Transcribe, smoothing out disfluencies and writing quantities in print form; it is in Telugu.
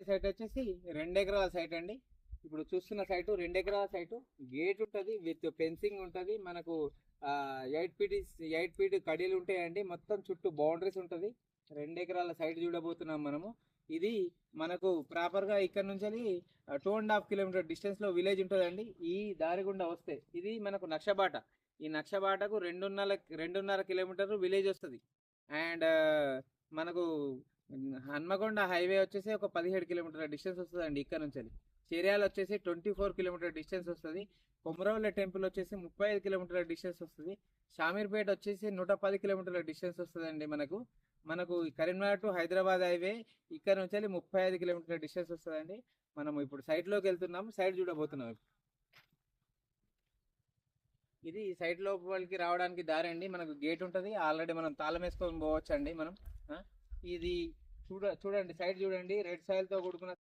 సైట్ వచ్చేసి 2 ఎకరాల సైట్ అండి. ఇప్పుడు చూస్తున్న సైటు 2 ఎకరాల సైటు. గేట్ ఉంటుంది, విత్ ఫెన్సింగ్ ఉంటుంది. మనకు 8 ఫీట్ కడీలు ఉంటాయండి. మొత్తం చుట్టూ బౌండరీస్ ఉంటుంది. 2 ఎకరాల సైట్ చూడబోతున్నాం మనము. ఇది మనకు ప్రాపర్గా ఇక్కడ నుంచి 2.5 కిలోమీటర్ డిస్టెన్స్లో విలేజ్ ఉంటుందండి. ఈ దారి గుండా వస్తే ఇది మనకు నక్షబాట. ఈ నక్షబాటకు 2.5 కిలోమీటర్ విలేజ్ వస్తుంది. అండ్ మనకు హన్మకొండ హైవే వచ్చేసి ఒక 17 కిలోమీటర్ల డిస్టెన్స్ వస్తుందండి ఇక్కడ నుంచి. చేర్యాల వచ్చేసి 24 కిలోమీటర్ డిస్టెన్స్ వస్తుంది. కొమరవెల్లి టెంపుల్ వచ్చేసి 35 కిలోమీటర్ల డిస్టెన్స్ వస్తుంది. షామీర్పేట వచ్చేసి 110 కిలోమీటర్ల డిస్టెన్స్ వస్తుందండి. మనకు కరీంనగర్ టు హైదరాబాద్ హైవే ఇక్కడ నుంచి 35 కిలోమీటర్ల డిస్టెన్స్ వస్తుందండి. మనం ఇప్పుడు సైట్లోకి వెళ్తున్నాం, సైట్ చూడబోతున్నాం. ఇది సైట్ లోపలికి రావడానికి దారి అండి. మనకు గేట్ ఉంటుంది, ఆల్రెడీ మనం తాళం వేసుకొని పోవచ్చు అండి మనం. ఇది చూడండి, సైట్ చూడండి. రెడ్ సాయిల్తో కూడుకున్న